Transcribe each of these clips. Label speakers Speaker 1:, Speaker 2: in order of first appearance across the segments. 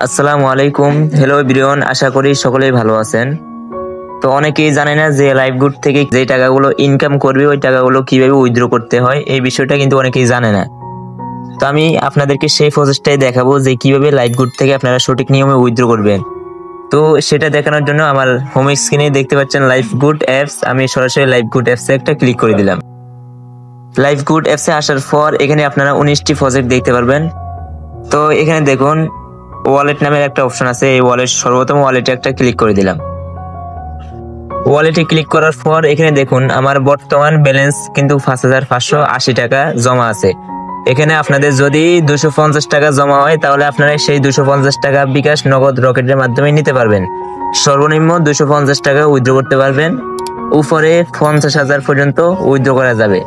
Speaker 1: আসসালামু আলাইকুম। Hello everyone, আশা করি সকলেই ভালো আছেন। তো অনেকেই জানে না যে লাইভগুড থেকে যে টাকাগুলো ইনকাম করবে ওই টাকাগুলো কিভাবে উইথড্র করতে হয়, এই বিষয়টা কিন্তু অনেকেই জানে না। তো আমি আপনাদেরকে সেই প্রসেসটাই দেখাবো যে কিভাবে লাইভগুড থেকে আপনারা সঠিক নিয়মে উইথড্র করবেন। তো সেটা দেখানোর জন্য আমার হোম স্ক্রিনে দেখতে পাচ্ছেন লাইভগুড অ্যাপস। আমি সরাসরি লাইভগুড অ্যাপসে একটা ক্লিক করে দিলাম। লাইভগুড অ্যাপসে আসার পর এখানে আপনারা 19টি প্রজেক্ট দেখতে পারবেন। তো এখানে দেখুন ওয়ালেট নামের একটা অপশন আছে, এই সর্বপ্রথম ওয়ালেটে একটা ক্লিক করে দিলাম। ওয়ালেটে ক্লিক করার পর এখানে দেখুন আমার বর্তমান ব্যালেন্স কিন্তু 5,580 টাকা জমা আছে। এখানে আপনাদের যদি 250 টাকা জমা হয় তাহলে আপনারা সেই 250 টাকা বিকাশ, নগদ, রকেটের মাধ্যমে নিতে পারবেন। সর্বনিম্ন 250 টাকা উইথড্র করতে পারবেন, উপরে 50,000 পর্যন্ত উইথড্র করা যাবে।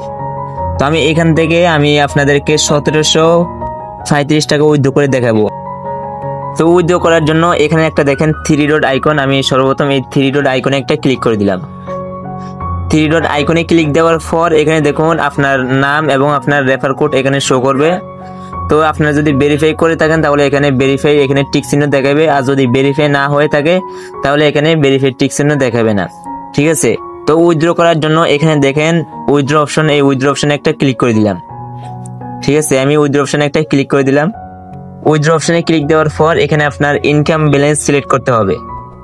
Speaker 1: তো আমি এখান থেকে আপনাদেরকে 1735 টাকা উইথড্র করে দেখাবো। তো উইথড্র করার জন্য এখানে একটা দেখেন 3 ডট আইকন, আমি সর্বপ্রথম এই 3 ডট আইকনে একটা ক্লিক করে দিলাম। 3 ডট আইকনে ক্লিক দেওয়ার পর এখানে দেখুন আপনার নাম এবং আপনার রেফার কোড এখানে শো করবে। তো আপনারা যদি ভেরিফাই করে থাকেন তাহলে এখানে ভেরিফাই এখানে টিক চিহ্ন দেখাবে, আর যদি ভেরিফাই না হয়ে থাকে তাহলে এখানে ভেরিফাই টিক চিহ্ন দেখাবে না। ঠিক আছে, তো উইথড্র করার জন্য এখানে দেখেন উইথড্র অপশন, এই উইথড্র অপশনে একটা ক্লিক করে দিলাম। ঠিক আছে, আমি উইথড্র অপশনে একটা ক্লিক করে দিলাম। উইথড্র অপশনে ক্লিক দেওয়ার পর এখানে আপনার ইনকাম ব্যালেন্স সিলেক্ট করতে হবে।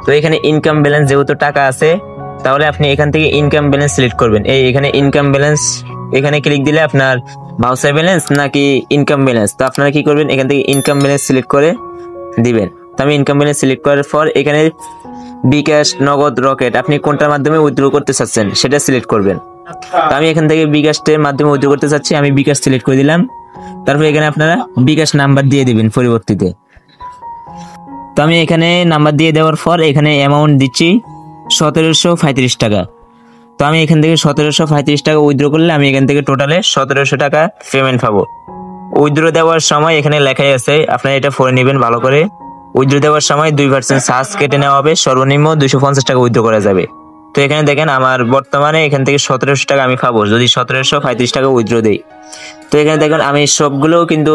Speaker 1: তো এখানে ইনকাম ব্যালেন্স যেহেতু টাকা আছে তাহলে আপনি এখান থেকে ইনকাম ব্যালেন্স সিলেক্ট করবেন। এখানে ইনকাম ব্যালেন্স এখানে ক্লিক দিলে আপনার ভাউচার ব্যালেন্স নাকি ইনকাম ব্যালেন্স, তো আপনারা কি করবেন এখান থেকে ইনকাম ব্যালেন্স সিলেক্ট করে দিবেন। তো আমি ইনকাম ব্যালেন্স সিলেক্ট করার পর এখানে বিকাশ, নগদ, রকেট আপনি কোনটার মাধ্যমে উইথড্র করতে চাচ্ছেন সেটা সিলেক্ট করবেন। তো আমি এখান থেকে বিকাশের মাধ্যমে উইথড্র করতে চাচ্ছি, আমি বিকাশ সিলেক্ট করে দিলাম। তারপর এখানে আপনারা বিকাশ নাম্বার দিয়ে দিবেন পরিবর্তিতে। তো আমি এখানে নাম্বার দিয়ে দেওয়ার পর এখানে অ্যামাউন্ট দিচ্ছি 1735 টাকা। তো আমি এখান থেকে 1735 টাকা উইথড্র করলে আমি এখান থেকে টোটালে 1700 টাকা পেমেন্ট পাবো। উইথড্র দেওয়ার সময় এখানে লেখাই আছে, আপনারা এটা পড়ে নেবেন ভালো করে। উইথড্র দেওয়ার সময় 2% চার্জ কেটে নেওয়া হবে, সর্বনিম্ন 250 টাকা উইথড্র করা যাবে। তো এখানে দেখেন আমার বর্তমানে এখান থেকে 1700 টাকা আমি পাবো যদি 1735 টাকা উইথড্র দেই। তো এখানে দেখেন আমি সবগুলো কিন্তু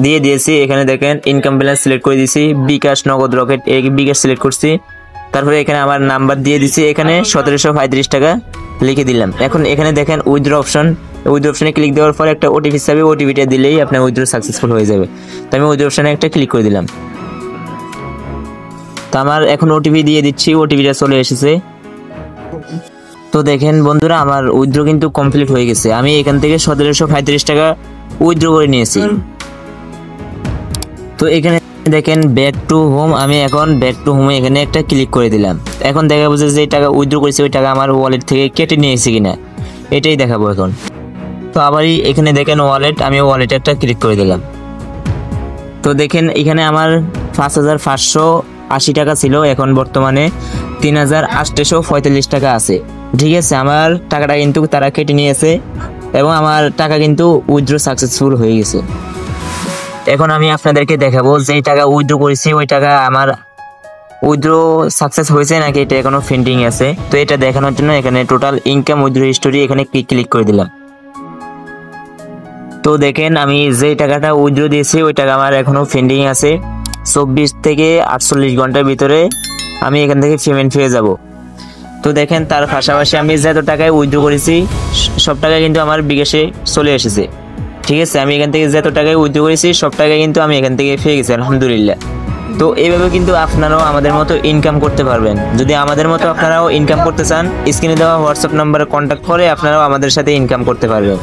Speaker 1: দিয়ে দিয়েছি। এখানে দেখেন ইনকাম ব্যালেন্স সিলেক্ট করে দিয়েছি, বিকাশ, নগদ, রকেট বিকাশ সিলেক্ট করছি। তারপরে এখানে আমার নাম্বার দিয়ে দিছি, এখানে 1735 টাকা লিখে দিলাম। এখন এখানে দেখেন উইথড্র অপশন, উইথড্র অপশনে ক্লিক দেওয়ার পর একটা ওটিপি চাবে, ওটিপিটা দিলেই আপনার উইথড্র সাকসেসফুল হয়ে যাবে। তো আমি উইথড্র অপশনে একটা ক্লিক করে দিলাম। তো আমার এখন ওটিপি দিয়ে দিচ্ছি, ওটিপিটা চলে এসেছে। তো দেখেন বন্ধুরা আমার উইথড্র কিন্তু কমপ্লিট হয়ে গেছে। আমি এখান থেকে 1735 টাকা উইথড্র করে নিয়েছি। তো এখানে দেখেন ব্যাক টু হোম, আমি এখন ব্যাক টু হোমে এখানে একটা ক্লিক করে দিলাম। এখন দেখাবো যে টাকা উইথড্র করেছি ওই টাকা আমার ওয়ালেট থেকে কেটে নিয়েছি কিনা, এটাই দেখাবো এখন। তো আবারই এখানে দেখেন ওয়ালেট, আমি ওয়ালেটে একটা ক্লিক করে দিলাম। তো দেখেন এখানে আমার 5,580 টাকা ছিল, এখন বর্তমানে 3,845 টাকা আছে। ঠিক আছে, আমার টাকাটা কিন্তু তারা কেটে নিয়েছে এবং আমার টাকা কিন্তু উইথড্র সাকসেসফুল হয়ে গেছে। এখন আমি আপনাদেরকে দেখাবো যে টাকা উইথড্র করেছি ওই টাকা আমার উইথড্র সাকসেস হয়েছে নাকি এটা এখনো পেন্ডিং আছে। তো এটা দেখানোর জন্য এখানে টোটাল ইনকাম উইথড্র হিস্টোরি এখানে ক্লিক করে দিলাম। তো দেখেন আমি যে টাকাটা উইথড্র দিয়েছি ওই টাকা আমার এখনো পেন্ডিং আছে। 24 থেকে 48 ঘন্টার ভিতরে আমি এখান থেকে পেমেন্ট পেয়ে যাব। তো দেখেন তার পাশাপাশি আমি যত টাকায় উইথড্র করেছি সব টাকা কিন্তু আমার বিকাশে চলে এসেছে। ঠিক আছে, আমি এখান থেকে যত টাকায় উইথড্র করেছি সব টাকা কিন্তু আমি এখান থেকে পেয়ে গেছি আলহামদুলিল্লাহ। তো এইভাবে কিন্তু আপনারাও আমাদের মতো ইনকাম করতে পারবেন। যদি আমাদের মতো আপনারাও ইনকাম করতে চান স্ক্রিনে দেওয়া হোয়াটসঅ্যাপ নাম্বারে কন্ট্যাক্ট করে আপনারাও আমাদের সাথে ইনকাম করতে পারবেন।